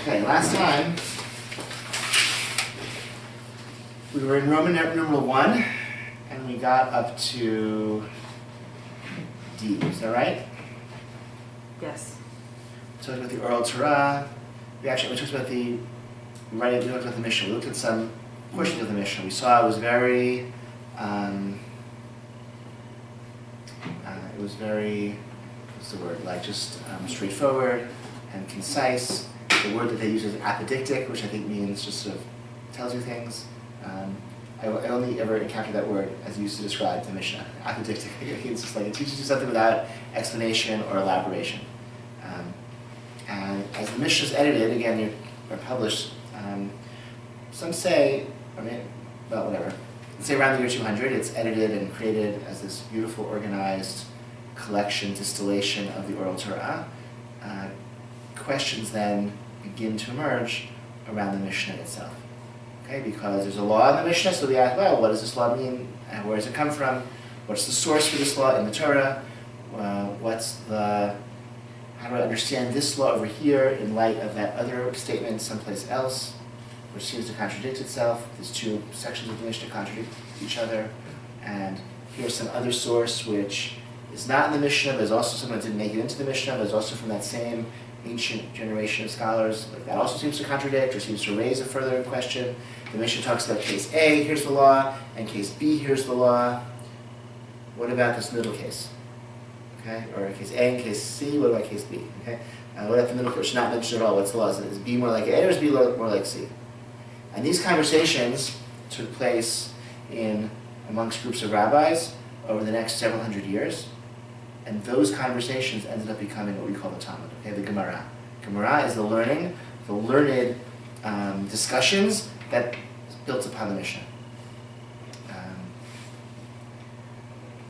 Okay, last time we were in Roman numeral 1, and we got up to D. Is that right? Yes. We talked about the oral Torah. We talked about the writing. We looked at the Mishnah. We looked at some portions of the Mishnah. We saw it was very, what's the word? Like just straightforward and concise. The word that they use is apodictic, which I think means just sort of tells you things. I only ever encountered that word as used to describe the Mishnah. Apodictic. It's just like it teaches you something without explanation or elaboration. And as the Mishnah is edited, again, or published, some say, well, whatever. Let's say around the year 200, it's edited and created as this beautiful, organized collection, distillation of the oral Torah. Questions then begin to emerge around the Mishnah itself. Okay, because there's a law in the Mishnah, so we ask, well, what does this law mean? And where does it come from? What's the source for this law in the Torah? How do I understand this law over here in light of that other statement someplace else, which seems to contradict itself? These two sections of the Mishnah contradict each other. And here's some other source which is not in the Mishnah, but is also someone that didn't make it into the Mishnah, but is also from that same ancient generation of scholars. Like that also seems to contradict or seems to raise a further question. The Mishnah talks about case A, here's the law, and case B, here's the law. What about this middle case? Okay, or case A and case C, what about case B? Okay, what about the middle case? Not mentioned at all. What's the law? Is B more like A or is B more like C? And these conversations took place amongst groups of rabbis over the next several hundred years. And those conversations ended up becoming what we call the Talmud, okay, the Gemara. Gemara is the learned discussions that built upon the Mishnah.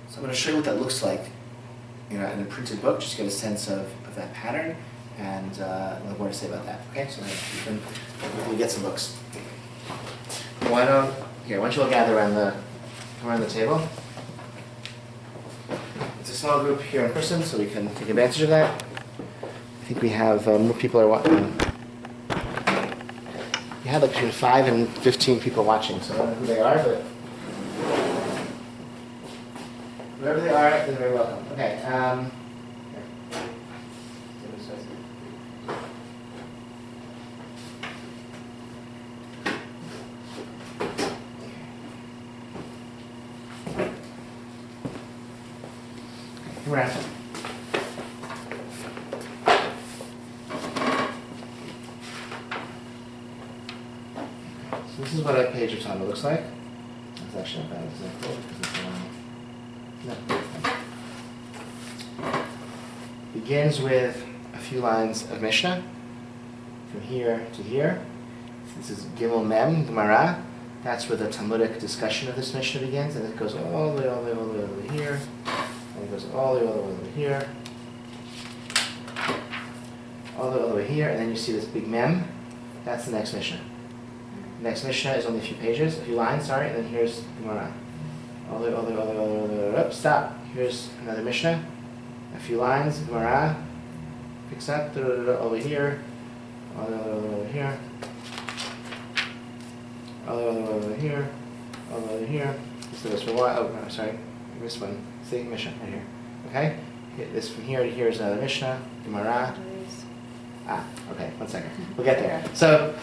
So I'm going to show you what that looks like, in a printed book, just to get a sense of that pattern, and what more to say about that. Okay, so we'll get some books. Why don't you all gather around the table? It's a small group here in person, so we can take advantage of that. I think we have more people are watching. We had like between 5 and 15 people watching, so I don't know who they are, but whoever they are, they're very welcome. Okay. Around. So this is what a page of Talmud looks like. That's actually not bad example because it's begins with a few lines of Mishnah from here to here. This is Gimel Mem, Gemara. That's where the Talmudic discussion of this Mishnah begins, and it goes all the way over here. And it goes all the way over here, all the way here, and then you see this big mem. That's the next Mishnah. The next Mishnah is only a few lines, and then here's Gemara. All the way, up, stop. Here's another Mishnah, a few lines, Gemara, picks up, over here, all the way over here, all the way over here, all the way over here. This goes for a while. Oh, no, sorry, I missed one. See, Mishnah right here. Okay? This from here to here is another Mishnah, Gemara. Okay, 1 second. We'll get there. So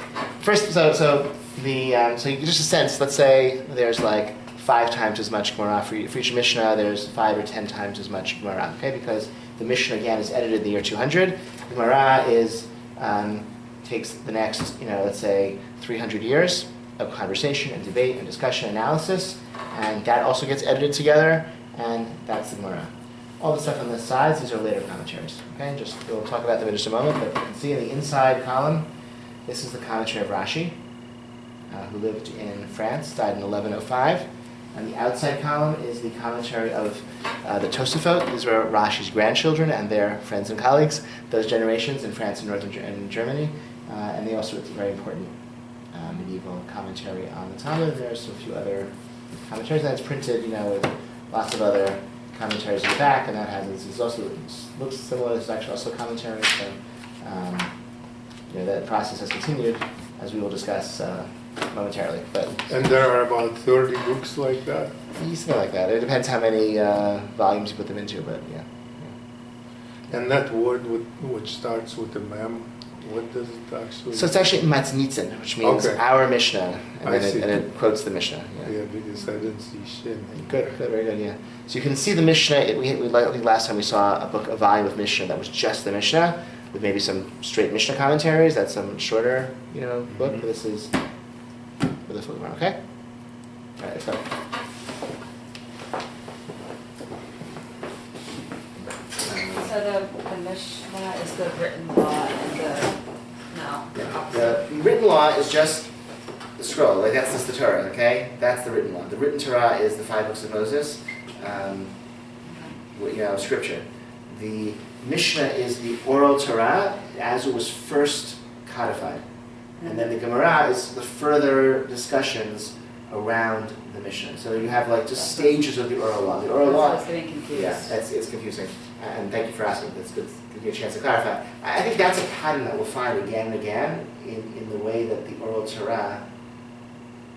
first, so you just a sense, let's say there's like 5 times as much Gemara for each Mishnah, there's 5 or 10 times as much Gemara, okay? Because the Mishnah again is edited in the year 200. Gemara takes the next, let's say 300 years of conversation and debate and discussion analysis, and that also gets edited together. And that's the Gemara. All the stuff on the sides, these are later commentaries. Okay, we'll talk about them in just a moment, but you can see in the inside column, this is the commentary of Rashi, who lived in France, died in 1105. On the outside column is the commentary of the Tosafot. These were Rashi's grandchildren and their friends and colleagues, those generations in France and northern Germany. And they also wrote a very important medieval commentary on the Talmud. There's a few other commentaries, and it's printed, with lots of other commentaries in the back, and that has, this also looks similar. It's actually also commentary. So that process has continued, as we will discuss momentarily. But And there are about 30 books like that? something like that. It depends how many volumes you put them into, but yeah. And that word which starts with a mem, what does it actually? So it's actually Matznitzin, which means Okay. our Mishnah, and I then see. it quotes the Mishnah. Yeah, because I didn't see shit. Good, very good, yeah. So you can see the Mishnah. I think last time we saw a volume of Mishnah that was just the Mishnah, with maybe some straight Mishnah commentaries. That's some shorter, book. Mhm. But this is for the full one, okay? All right, so. So the Mishnah is the written law and The written law is just the scroll, like that's just the Torah, okay? That's the written law. The written Torah is the 5 books of Moses, scripture. The Mishnah is the oral Torah as it was first codified. And then the Gemara is the further discussions around the Mishnah. So you have like just stages of the oral law. The oral law. I was getting confused. Yeah, it's confusing. And thank you for asking. That's good. Give me a chance to clarify. I think that's a pattern that we'll find again and again in the way that the oral Torah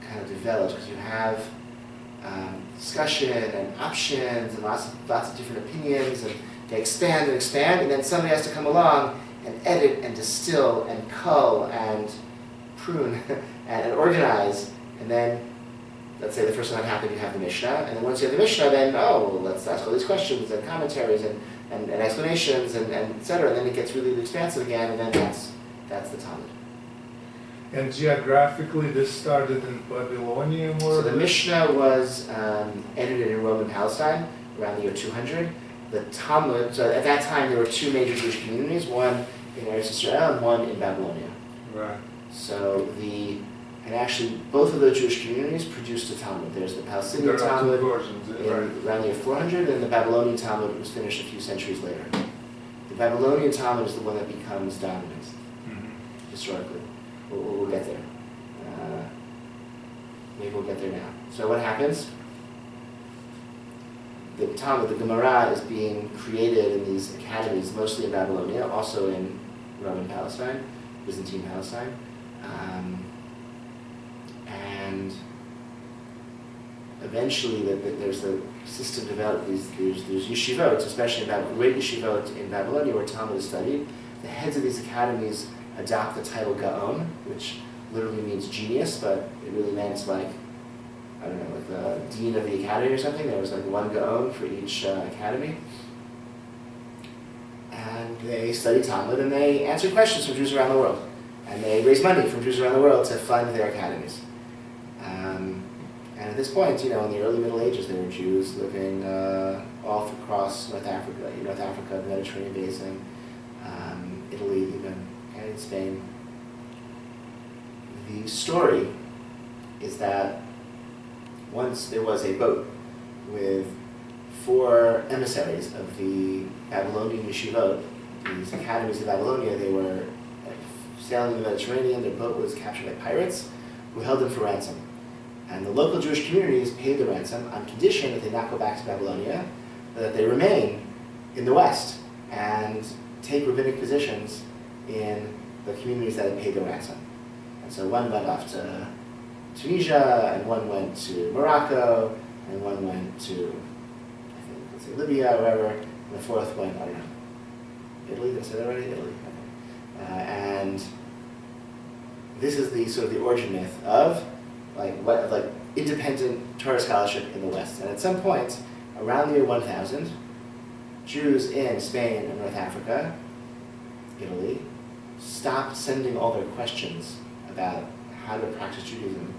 kind of develops, because you have discussion and options and lots of different opinions, and they expand, and then somebody has to come along and edit and distill and cull and prune and organize, and then let's say the first time that happened, you have the Mishnah, and then once you have the Mishnah, then let's ask all these questions and commentaries and explanations and et cetera, and then it gets really expansive again, and then that's the Talmud. And geographically, this started in Babylonia more? So the Mishnah was edited in Roman Palestine around the year 200. The Talmud, so at that time there were 2 major Jewish communities, one in Eretz Israel and one in Babylonia. Right. So and actually both of those Jewish communities produced a Talmud. There's the Palestinian There are Talmud 2 versions, around the year 400, and the Babylonian Talmud was finished a few centuries later. The Babylonian Talmud is the one that becomes dominant historically. We'll get there. Maybe we'll get there now. So what happens? The Talmud, the Gemara, is being created in these academies, mostly in Babylonia, also in Roman Palestine, Byzantine Palestine. And eventually there's a system developed, there's yeshivot, especially in great yeshivot in Babylonia where Talmud is studied. The heads of these academies adopt the title Gaon, which literally means genius, but it really meant like the dean of the academy or something. There was like one Gaon for each academy. And they study Talmud and they answer questions from Jews around the world. And they raise money from Jews around the world to fund their academies. And at this point, in the early Middle Ages, there were Jews living all across North Africa, the Mediterranean Basin, Italy even, and Spain. The story is that once there was a boat with 4 emissaries of the Babylonian yeshivot, these academies of Babylonia. They were sailing in the Mediterranean. Their boat was captured by pirates who held them for ransom. And the local Jewish communities paid the ransom on condition that they not go back to Babylonia, but that they remain in the West and take rabbinic positions in the communities that had paid the ransom. And so one went off to Tunisia, and one went to Morocco, and one went to, I think, let's say Libya or wherever, and the 4th went, I don't know, Italy, did I say that already? Italy, I think. And this is the sort of the origin myth of like independent Torah scholarship in the West. And at some point, around the year 1000, Jews in Spain and North Africa, Italy, stopped sending all their questions about how to practice Judaism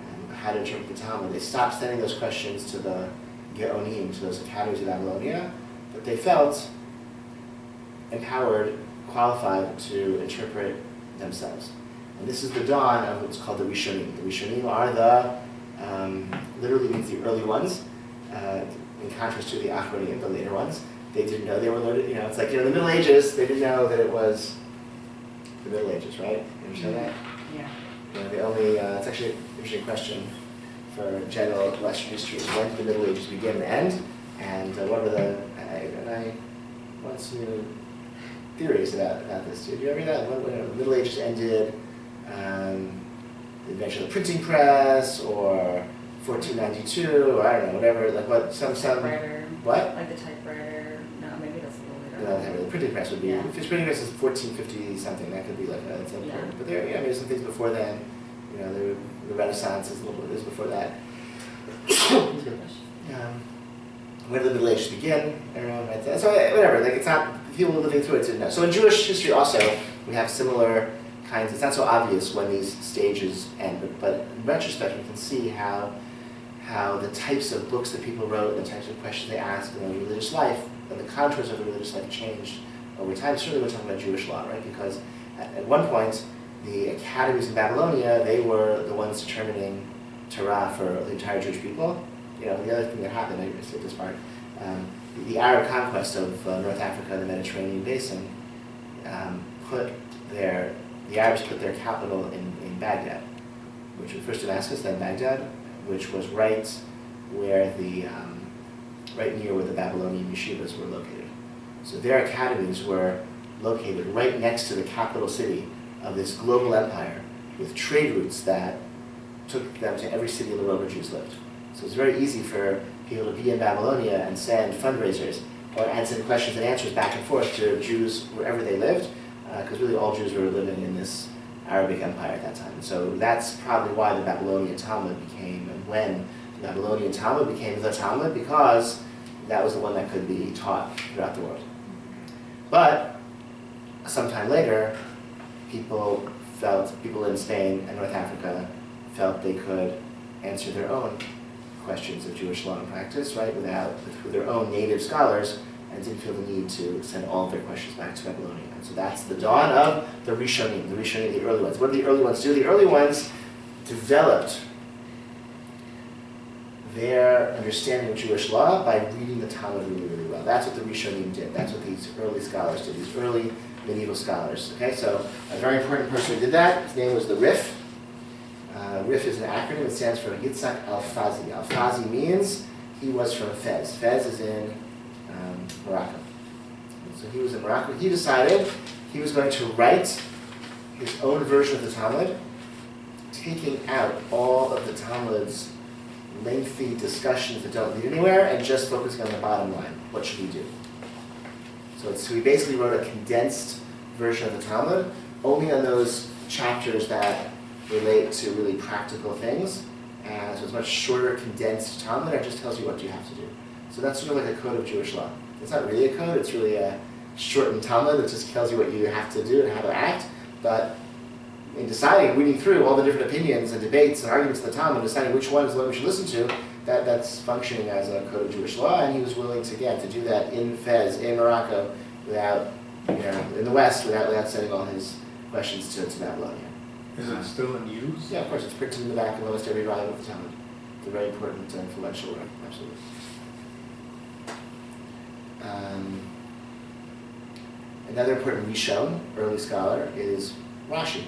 and how to interpret the Talmud. They stopped sending those questions to the Geonim, to those academies of Babylonia, but they felt empowered, qualified to interpret themselves. And this is the dawn of what's called the Rishonim. The Rishonim are literally means the early ones, in contrast to the Achronim, the later ones. They didn't know they were loaded, it's like, the Middle Ages, they didn't know that it was the Middle Ages, right? You understand that? Yeah. The only, it's actually an interesting question for general Western history. When did the Middle Ages begin and end? And what are the, and I once knew theories about this. Did you ever read that? When the Middle Ages ended, the invention of the printing press, or 1492, or I don't know, whatever. Like what some Typewriter. what? Like the typewriter. No, maybe that's a little later. No, the printing press would be. Yeah. If the printing press is 1450 something, that could be like that's important. But there, yeah, maybe some things before then. You know, the Renaissance is a little bit is before that. When did the Middle Ages begin? I don't know. Right? So whatever. Like it's not people living through it didn't know. So in Jewish history also we have similar kinds. It's not so obvious when these stages end, but in retrospect we can see how the types of books that people wrote, and the types of questions they asked in the religious life, and the contours of the religious life changed over time. Certainly we're talking about Jewish law, right? Because at one point the academies in Babylonia, they were the ones determining Torah for the entire Jewish people. You know, the other thing that happened, I skipped this part, the Arab conquest of North Africa and the Mediterranean basin the Arabs put their capital in Baghdad, which was first Damascus, then Baghdad, which was right near where the Babylonian yeshivas were located. So their academies were located right next to the capital city of this global empire with trade routes that took them to every city in the world where Jews lived. So it's very easy for people to be in Babylonia and send fundraisers and send questions and answers back and forth to Jews wherever they lived, because really all Jews were living in this Arabic empire at that time. And so that's probably why the Babylonian Talmud became, and when the Babylonian Talmud became the Talmud, because that was the one that could be taught throughout the world. But sometime later, people in Spain and North Africa felt they could answer their own questions of Jewish law and practice, right, with their own native scholars, and didn't feel the need to send all of their questions back to Babylonia. And so that's the dawn of the Rishonim, the early ones. What did the early ones do? The early ones developed their understanding of Jewish law by reading the Talmud really, really well. That's what the Rishonim did. That's what these early scholars did, these early medieval scholars. Okay, so a very important person who did that, his name was the Rif. Rif is an acronym. It stands for Yitzhak Al-Fazi. Al-Fazi means he was from Fez. Fez is in Morocco. So he was in Morocco. He decided he was going to write his own version of the Talmud, taking out all of the Talmud's lengthy discussions that don't lead anywhere and just focusing on the bottom line. What should we do? So he basically wrote a condensed version of the Talmud, only on those chapters that relate to really practical things. And so it's a much shorter, condensed Talmud that just tells you what you have to do. So that's sort of like a code of Jewish law. It's not really a code, it's really a shortened Talmud that just tells you what you have to do and how to act. But in deciding, reading through all the different opinions and debates and arguments of the Talmud, deciding which one is what we should listen to, that's functioning as a code of Jewish law, and he was willing to do that in Fez, in Morocco, without, in the West, without sending all his questions to Babylonia. Is it still in use? Yeah, of course. It's printed in the back of almost every volume of the Talmud. It's a very important and influential work, absolutely. Another important Rishon, early scholar, is Rashi.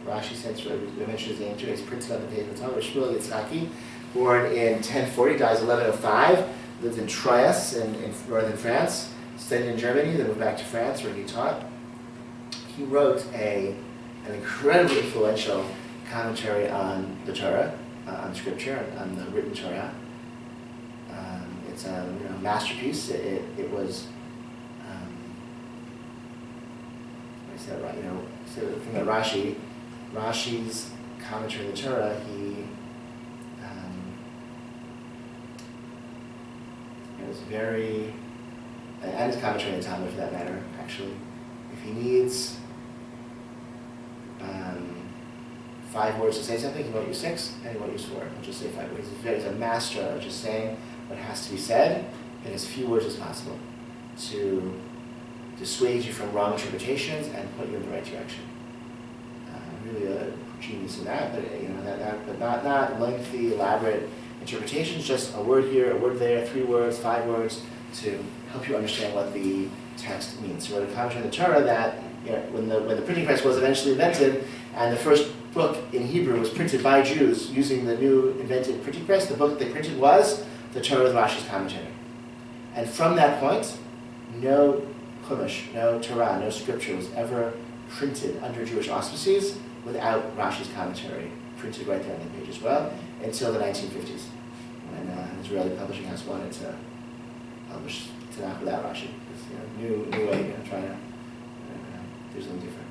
Rashi stands for, I mentioned his name today, he's printed on the page of the Talmud. Shmuel Yitzhaki, born in 1040, dies 1105, lived in Troyes in northern France, studied in Germany, then moved back to France where he taught. He wrote an incredibly influential commentary on the Torah, on Scripture, on the written Torah. It's a masterpiece. It was, I said right, so the thing about Rashi's commentary on the Torah, it was very, and his commentary on the Talmud for that matter, actually, if he needs 5 words to say something, he won't use 6, and he won't use 4. He'll just say 5 words. He's a master of just saying what has to be said in as few words as possible to dissuade you from wrong interpretations and put you in the right direction. Really a genius in that, but not lengthy, elaborate interpretations. Just a word here, a word there, 3 words, 5 words to help you understand what the text means. So, wrote a commentary on the Torah that when the printing press was eventually invented, and the first book in Hebrew was printed by Jews using the new invented printing press, the book they printed was the Torah with Rashi's commentary. And from that point, no Chumash, no Torah, no scripture was ever printed under Jewish auspices without Rashi's commentary printed right there on the page as well, until the 1950s, when an Israeli publishing house wanted to publish Tanakh without Rashi. It's new way, trying to do something different.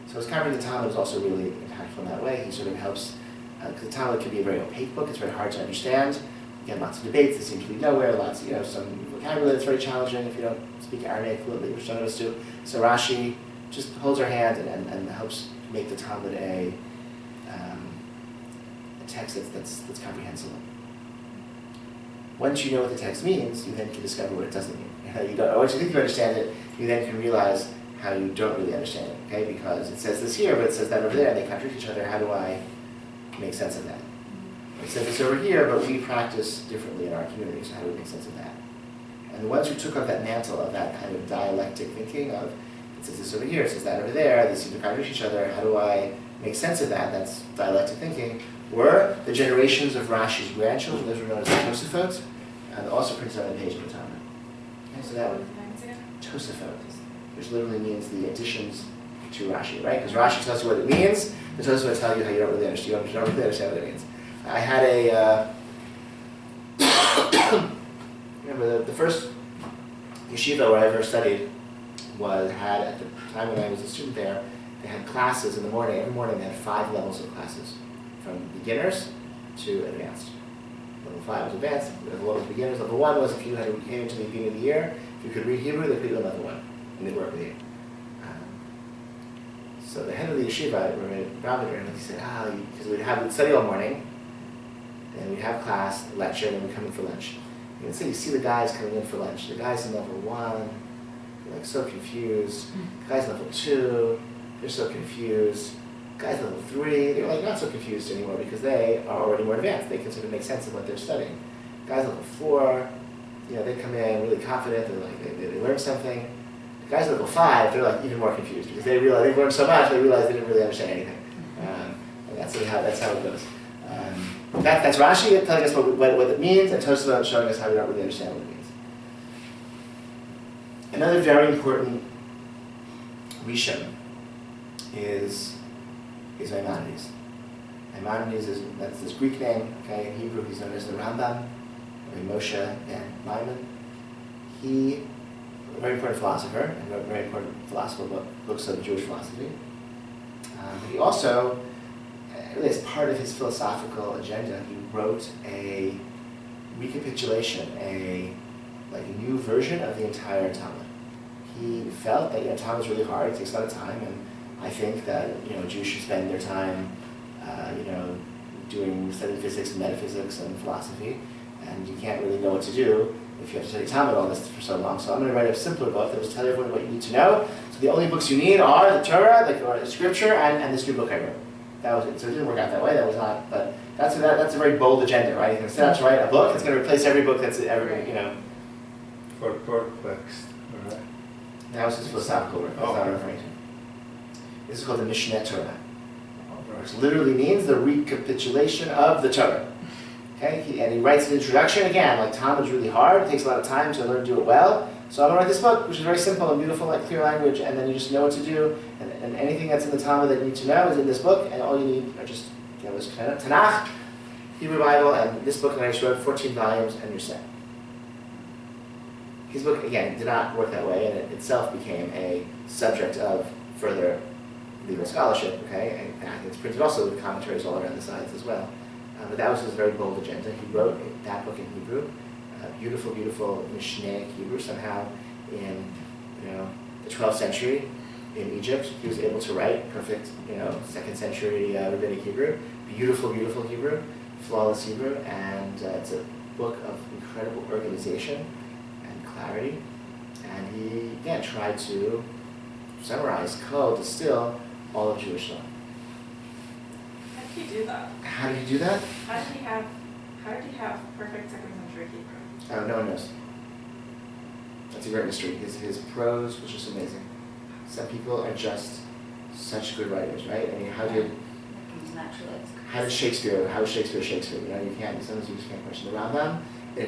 So his commentary of the Talmud is also really impactful in that way. He sort of helps, because the Talmud can be a very opaque book, it's very hard to understand. You have lots of debates that seem to lead nowhere, lots, some vocabulary that's very challenging if you don't speak Aramaic fluently, which none of us do. So Rashi just holds our hand and helps make the Talmud a text that's comprehensible. Once you know what the text means, you then can discover what it doesn't mean. Once you think you understand it, you then can realize how you don't really understand it, okay? Because it says this here, but it says that over there, and they contradict each other. How do I make sense of that? It says this over here, but we practice differently in our community, so how do we make sense of that? And the ones who took up that mantle of that kind of dialectic thinking of, it says this over here, it says that over there, they seem to contradict each other, how do I make sense of that? That's dialectic thinking. Were the generations of Rashi's grandchildren, those were known as the Tosafot, and also printed on the page of the Talmud. Okay, so that would Tosafot, which literally means the additions to Rashi, right? Because Rashi tells you what it means, the Tosafot tell you how you don't really understand. You don't really understand what it means. I had remember the first yeshiva where I ever studied had at the time when I was a student there, they had classes in the morning. Every morning they had 5 levels of classes, from beginners to advanced. Level 5 was advanced, level 1 was beginners. Level 1 was if you came into the beginning of the year, if you could read Hebrew, they put you on level 1, and they'd work with you. So the head of the yeshiva, Rabbi, he said, because we'd study all morning, and we'd have class, lecture, and then we'd come in for lunch. And so you see the guys coming in for lunch. The guys in level 1, they're like so confused. The guys in level 2, they're so confused. Guys level 3, they're like not so confused anymore because they are already more advanced. They can sort of make sense of what they're studying. Guys level 4, they come in really confident. They're like they learned something. The guys level 5, they're like even more confused because they realize they've learned so much. They realize they didn't really understand anything. And that's how it goes. That's Rashi telling us what it means, and Tosafot showing us how we don't really understand what it means. Another very important Rishon is Maimonides. Maimonides that's his Greek name. Okay, in Hebrew he's known as the Rambam, or Moshe ben Maimon. He, a very important philosopher, and wrote very important philosophical books of Jewish philosophy. But he also, really as part of his philosophical agenda, he wrote a recapitulation, a new version of the entire Talmud. He felt that Talmud is really hard; it takes a lot of time, and I think that Jews should spend their time, doing studying physics and metaphysics and philosophy, and you can't really know what to do if you have to study Talmud all this for so long. So I'm going to write a simpler book that will tell everyone what you need to know. So the only books you need are the Torah, or the Scripture, and this new book I wrote. That was it. So it didn't work out that way. That was not. But that's a very bold agenda, right? You're going to set out to write a book that's going to replace every book that's ever, For perplexed, all right. That was his philosophical work. That's what I'm referring to. This is called the Mishneh Torah, which literally means the recapitulation of the Torah. Okay, and he writes an introduction again. Like Talmud's really hard; it takes a lot of time to learn to do it well. So I'm going to write this book, which is very simple and beautiful, clear language, and then you just know what to do. And anything that's in the Talmud that you need to know is in this book, and all you need are just this Tanakh, Hebrew Bible, and this book that I just wrote, 14 volumes, and you're set. His book, again, did not work that way, and it itself became a subject of further legal scholarship, okay? And it's printed also with commentaries all around the sides as well. But that was his very bold agenda. He wrote that book in Hebrew, beautiful, beautiful Mishneh Hebrew. Somehow in the 12th century in Egypt, he was able to write perfect 2nd century rabbinic Hebrew, beautiful, beautiful Hebrew, flawless Hebrew, and it's a book of incredible organization and clarity. And he, again, tried to summarize, distill all of Jewish law. How did he do that? How did he do that? How did he have perfect 2nd century Hebrew? Oh, no one knows. That's a great mystery. His prose was just amazing. Some people are just such good writers, right? I mean, how did Shakespeare? How is Shakespeare Shakespeare? You can't. Sometimes you just can't question the Rambam. In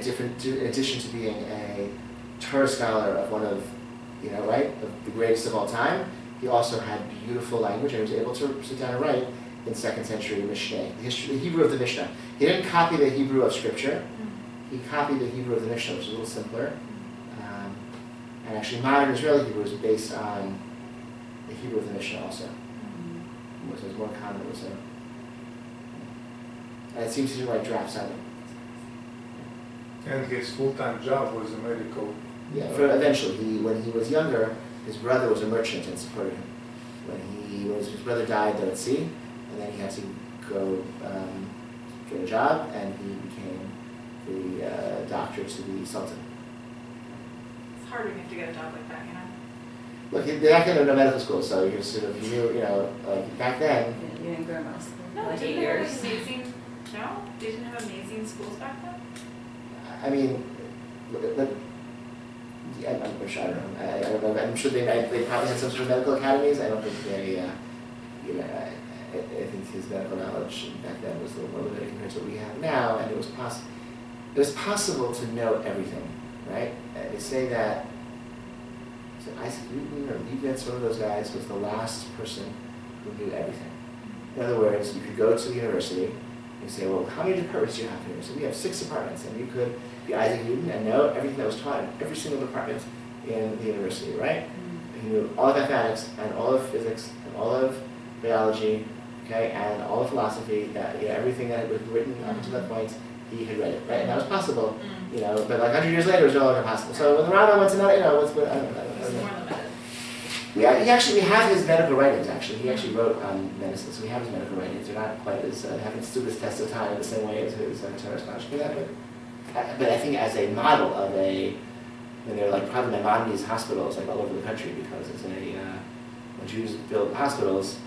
addition to being a Torah scholar of one of right, the greatest of all time. He also had beautiful language, and he was able to sit down and write in 2nd century Mishnah, the Hebrew of the Mishnah. He didn't copy the Hebrew of Scripture. He copied the Hebrew of the Mishnah, which is a little simpler. And actually, modern Israeli Hebrew is based on the Hebrew of the Mishnah also. It was more common. And it seems to write drafts on it. And his full-time job was a medical. Yeah, eventually, when he was younger, his brother was a merchant and supported him. His brother died at sea, and then he had to go get a job, and he became the doctor to the Sultan. It's hard when you have to get a job like that, Look, they're not going to medical school, so you're sort of, back then. You didn't go to medical school? No, Like didn't 8 they have years? amazing, no? They didn't have amazing schools back then? I mean, I'm sure, I don't know. I'm sure they probably had some sort of medical academies. I don't think they, I think his medical knowledge back then was a little more limited compared to what we have now, and it was possible to know everything, right? They say that Isaac Newton or Leibniz, one of those guys, was the last person who knew everything. In other words, you could go to the university and you say, well, how many departments do you have here? So we have 6 departments, and you could be Isaac Newton and know everything that was taught in every single department in the university, right? You knew all of mathematics and all of physics and all of biology, okay, and all of philosophy, everything that had been written up until that point, he had read it, right? And that was possible, but like 100 years later, it was no longer possible. So when the Rambam went to know, I don't know. It's more limited. We have his medical writings, actually. He actually wrote on medicine, so we have his medical writings. They're not quite as, haven't stood this test of time the same way as his Torah scholarship, but I think as a model of when they're like probably Maimonides hospitals like all over the country, because when Jews build hospitals,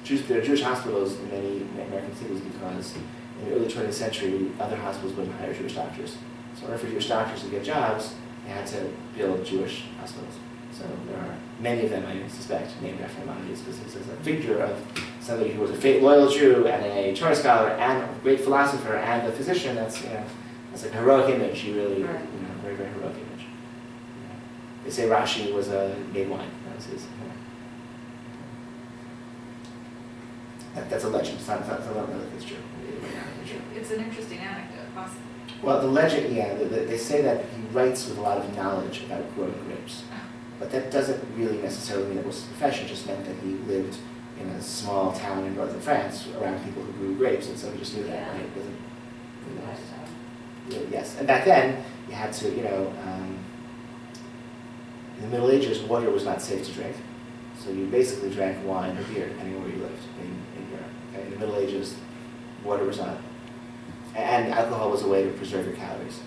there are Jewish hospitals in many American cities because in the early 20th century, other hospitals wouldn't hire Jewish doctors. So in order for Jewish doctors to get jobs, they had to build Jewish hospitals. So there are many of them, I suspect, named after Maimonides, because this is a figure of somebody who was a loyal Jew and a Torah scholar and a great philosopher and a physician. That's a heroic image. You really, very, very heroic image. They say Rashi made wine. That was his. That's a legend. It's not really it's true. It's an interesting anecdote, possibly. Well, the legend, they say that he writes with a lot of knowledge about growing grapes. But that doesn't really necessarily mean it was his profession. It just meant that he lived in a small town in northern France around people who grew grapes, and so he just knew that, right? It wasn't, yes. And back then, you had to, in the Middle Ages, water was not safe to drink. So you basically drank wine or beer, depending on where you lived in Europe. Okay? In the Middle Ages, water was not. And alcohol was a way to preserve your calories.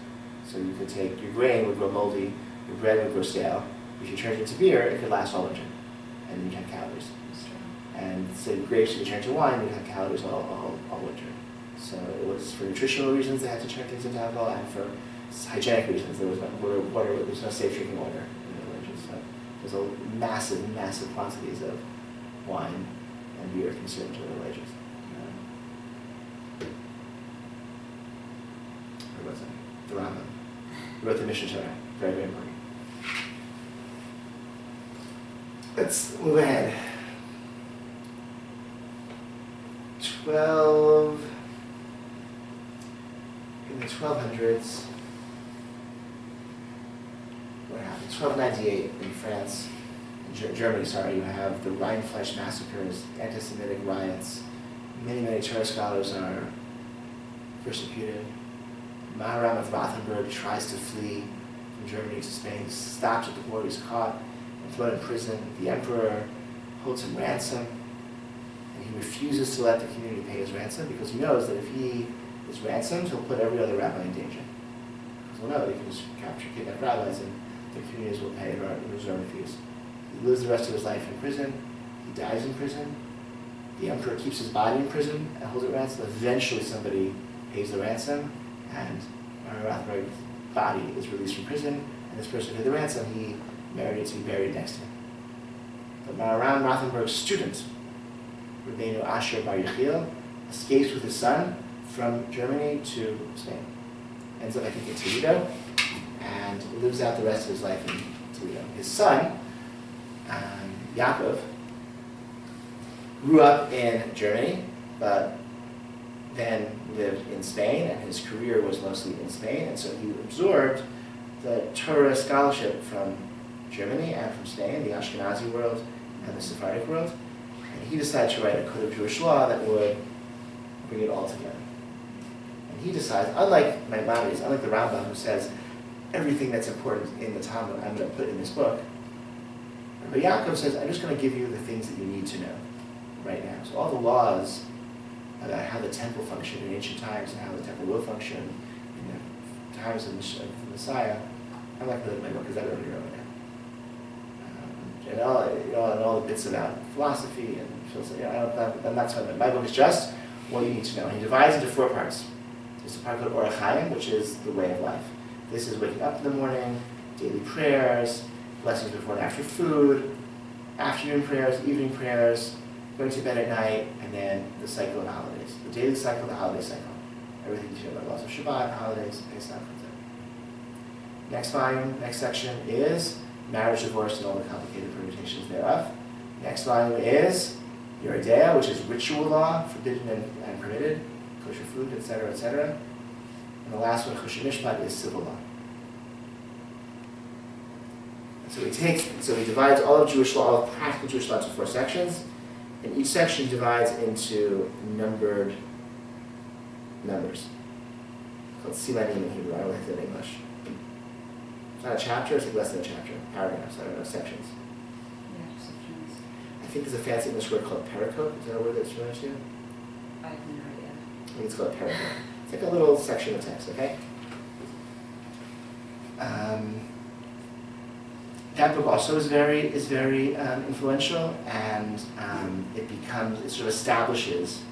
So you could take, your grain would grow moldy, your bread would grow stale. If you turned it into beer, it could last all winter, and you'd have calories. And so grapes, if you turned to wine, you'd have calories all winter. So it was for nutritional reasons they had to turn things into alcohol, and for hygienic reasons there was no safe drinking water in the Middle Ages. So there's a massive quantities of wine and beer consumed in the Middle Ages. Where was I? The Rambam. He wrote the Mishnah Torah. Very, very important. Let's move ahead. In the 1200s, what happened? 1298 in France, Germany, you have the Rheinfleisch massacres, anti-Semitic riots. Many Torah scholars are persecuted. Maharam of Rothenburg tries to flee from Germany to Spain. He's stopped at the border, he's caught and thrown in prison. The emperor holds him ransom, and he refuses to let the community pay his ransom because he knows that if he is ransomed, he'll put every other rabbi in danger. Because we'll know they can just capture, kidnap rabbis, and the communities will pay reserve fees. He lives the rest of his life in prison. He dies in prison. The emperor keeps his body in prison and holds it ransom. Eventually somebody pays the ransom, and Rothenberg's body is released from prison, and this person who paid the ransom, he merited to be buried next to him. But Maharam Rothenberg's student, Rabbeinu Asher Bar Yechiel, escapes with his son from Germany to Spain. Ends up, I think, in Toledo, and lives out the rest of his life in Toledo. His son, Yaakov, grew up in Germany, but then lived in Spain, and his career was mostly in Spain, and so he absorbed the Torah scholarship from Germany and from Spain, the Ashkenazi world and the Sephardic world, and he decided to write a code of Jewish law that would bring it all together. And he decides, unlike Maimonides, unlike the Rambam, who says everything that's important in the Talmud I'm going to put in this book, Rabbi Yaakov says, I'm just going to give you the things that you need to know right now. So all the laws about how the temple functioned in ancient times and how the temple will function in the times of the Messiah, I'm not going to put in my book because I don't know right now. And all the bits about philosophy and philosophy, I'm not telling you. My book is just what you need to know. And he divides into 4 parts. There's a part called Orach Chaim, which is the way of life. This is waking up in the morning, daily prayers, blessings before and after food, afternoon prayers, evening prayers, going to bed at night, and then the cycle of the holidays. The daily cycle, the holiday cycle. Everything you know about laws of Shabbat, holidays, Pesach, next volume, next section is marriage, divorce, and all the complicated permutations thereof. Next volume is Yoreh De'ah, which is ritual law, forbidden and permitted, kosher food, etc., etc. And the last one, Choshen Mishpat, is civil law. And so he divides all of Jewish law, all of practical Jewish law, into 4 sections. And each section divides into numbered numbers. Called simanim in Hebrew. I don't know if it's in English. It's not a chapter, it's like less than a chapter. Paragraphs, I don't know, sections. Yeah, sections. I think there's a fancy English word called pericope. Is that a word that's familiar to you? I have no idea. I think it's called pericope. It's like a little section of text, okay? That book also is very influential, and it sort of establishes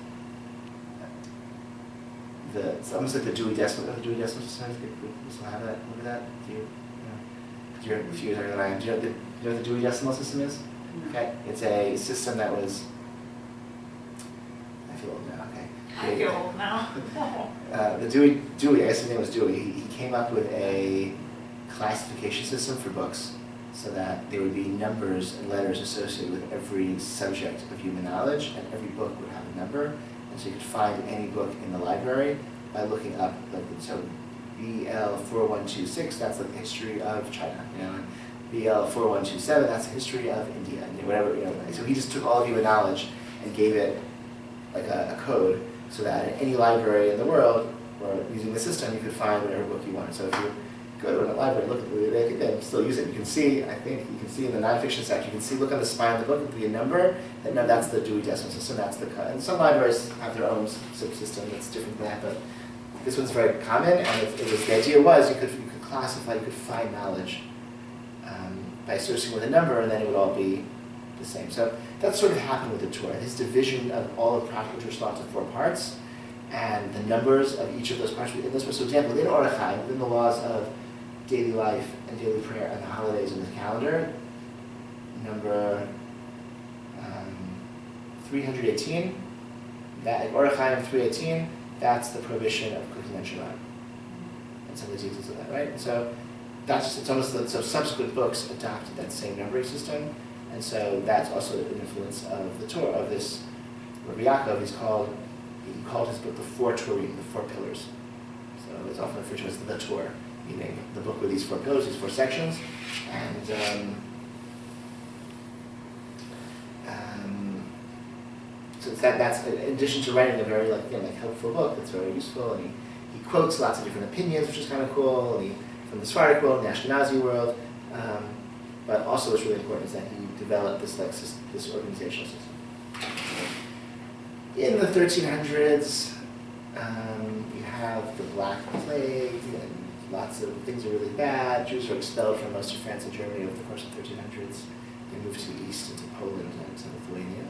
it's almost like the Dewey Decimal System. We still have that. Look at that. Because you're a few years younger than I am. Do you know what the Dewey Decimal System is? No. Okay, it's a system that was. I feel old now. Okay. I feel old now. The Dewey, I guess his name was Dewey. He came up with a classification system for books, so that there would be numbers and letters associated with every subject of human knowledge, and every book would have a number. And so you could find any book in the library by looking up, so BL 4126, that's like the history of China, and BL 4127, that's the history of India, and whatever, So he just took all of human knowledge and gave it like a code, so that in any library in the world, or using the system, you could find whatever book you wanted. So if you go to a library, look at they can still use it. You can see, I think, you can see in the nonfiction section, you can see, look on the spine of the book, it will be a number, and no, that's the Dewey Decimal System, that's the cut. And some libraries have their own subsystem that's different than that, but this one's very common, and the idea was you could classify, you could find knowledge by associating with a number, and then it would all be the same. So that's sort of happened with the Torah. His division of all of practical Jewish law into 4 parts, and the numbers of each of those parts within this. So, for example, in Orach Chaim, within the laws of daily life and daily prayer and the holidays in the calendar, number 318, that Orach Chaim 318, that's the prohibition of cooking on Shabbat. And some of the details of that, right? And so that's it's almost so subsequent books adopted that same numbering system, and so that's also an influence of the Torah of this. Rabbi Yaakov, he called his book the 4 Turim, the 4 pillars. So it's often referred to as the Torah, meaning the book with these 4 pillars, these 4 sections, and so that's in addition to writing a very helpful book that's very useful, and he quotes lots of different opinions, which is kind of cool, and from the Sephardic world, and the Ashkenazi world, but also what's really important is that he developed this organizational system. In the 1300s, you have the Black Plague, and lots of things are really bad. Jews are expelled from most of France and Germany over the course of the 1300s. They moved to the east, into Poland and to Lithuania.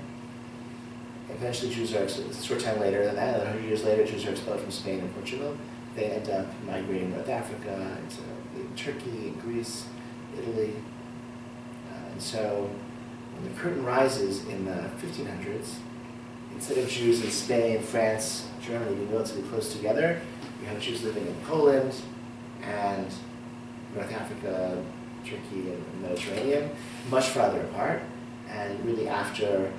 Eventually, Jews are, a short time later than that, 100 years later, Jews are expelled from Spain and Portugal. They end up migrating to North Africa, into Turkey, and Greece, Italy. And so, when the curtain rises in the 1500s, instead of Jews in Spain, France, Germany being relatively close together, you have Jews living in Poland and North Africa, Turkey and the Mediterranean, much farther apart, and really after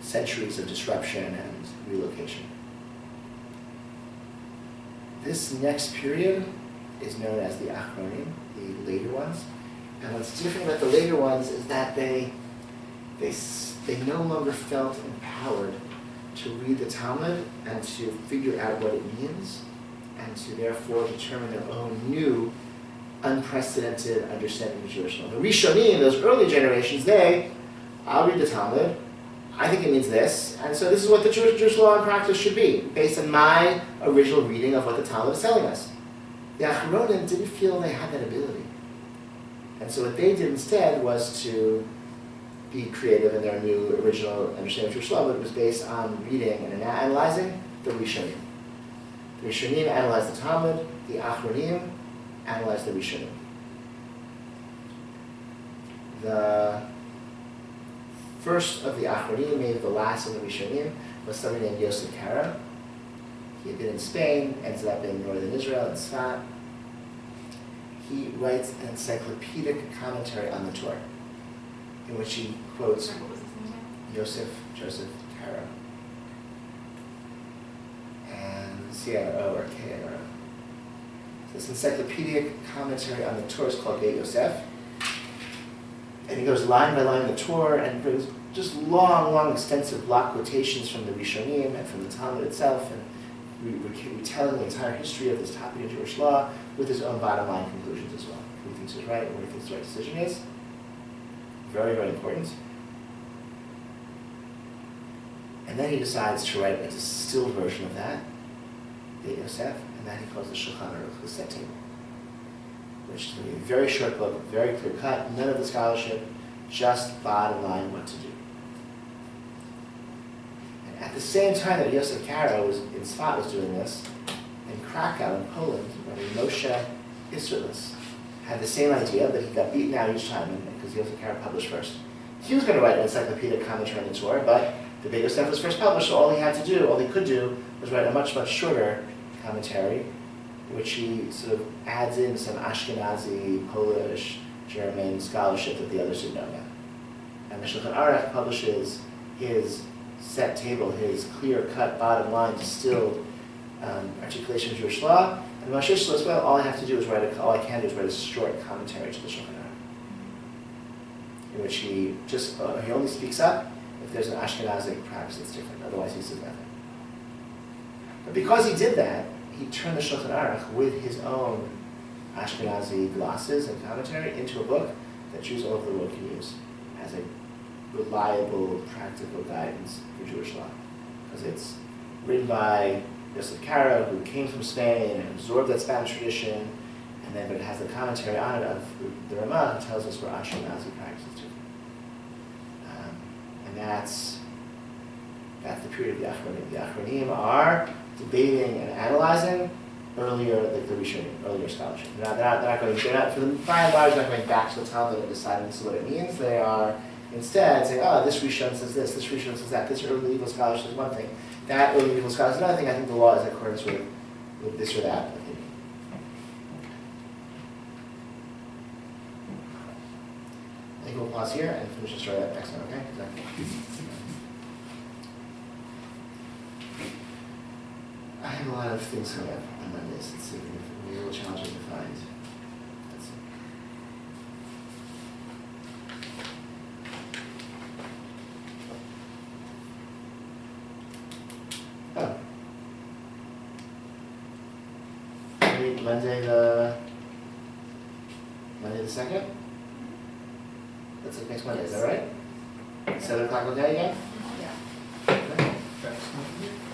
centuries of disruption and relocation. This next period is known as the Achronim, the later ones. And what's different about the later ones is that they no longer felt empowered to read the Talmud and to figure out what it means, and to therefore determine their own new, unprecedented understanding of Jewish law. The Rishonim, those early generations, I'll read the Talmud, I think it means this, and so this is what the Jewish law and practice should be, based on my original reading of what the Talmud is telling us. The Achronim didn't feel they had that ability. And so what they did instead was to be creative in their new original understanding of Jewish law, but it was based on reading and analyzing the Rishonim. The Rishonim analyzed the Talmud, the Achronim analyzed the Rishonim. The first of the Achronim, maybe the last of the Rishonim, was somebody named Yosef Kara. He had been in Spain, ended up in northern Israel, in Sfat. He writes an encyclopedic commentary on the Torah, in which he quotes What was his name? Joseph Kara. And C-A-R-O or K-A-R-O. So this encyclopedic commentary on the Torah is called Beit Yosef. And he goes line by line in the Torah and brings just long, extensive block quotations from the Rishonim and from the Talmud itself, and retelling the entire history of this topic of Jewish law with his own bottom line conclusions as well. Who he thinks is right and what he thinks the right decision is. Very, very important. And then he decides to write a distilled version of that, Beit Yosef, and that he calls the Shulchan Aruch, the set table, which is going to be a very short book, very clear cut, none of the scholarship, just bottom line what to do. And at the same time that Yosef Karo was in Sfat was doing this, in Krakow in Poland, Rabbi Moshe Isserlis had the same idea, but he got beaten out each time because Yosef Karo published first. He was going to write an encyclopedic commentary on the Torah, but the Beit Yosef was first published, so all he could do was write a much shorter commentary, which he sort of adds in some Ashkenazi, Polish, German scholarship that the others didn't know about. And the Shulchan Aruch publishes his set table, his clear-cut, bottom line, distilled articulation of Jewish law. And Moshe says, well, all I can do is write a short commentary to the Shulchan Aruch, in which he only speaks up if there's an Ashkenazic practice that's different. Otherwise, he says nothing. But because he did that, he turned the Shulchan Aruch with his own Ashkenazi glosses and commentary into a book that Jews all over the world can use as a reliable, practical guidance for Jewish law. Because it's written by Yosef Karo, who came from Spain and absorbed that Spanish tradition, but it has the commentary on it of the Ramah, who tells us where Ashkenazi practice is different. And that's the period of the Achronim. The Achronim are debating and analyzing earlier, like the Rishonim, earlier scholarship. They're not going, for the by and large, not going back to the Talmud and deciding this is what it means. They are instead saying, oh, this Rishon says this Rishon says that, this early medieval scholar says one thing, that early medieval scholar says another thing. I think the law is in accordance with this or that opinion. I think we'll pause here and finish the story up next time, okay? I have a lot of things coming up on Mondays. It's going to be a little challenging to find. Oh. Monday the 2nd? That's like next Monday, is that right? 7 o'clock okay again? Yeah. Okay. That's not it.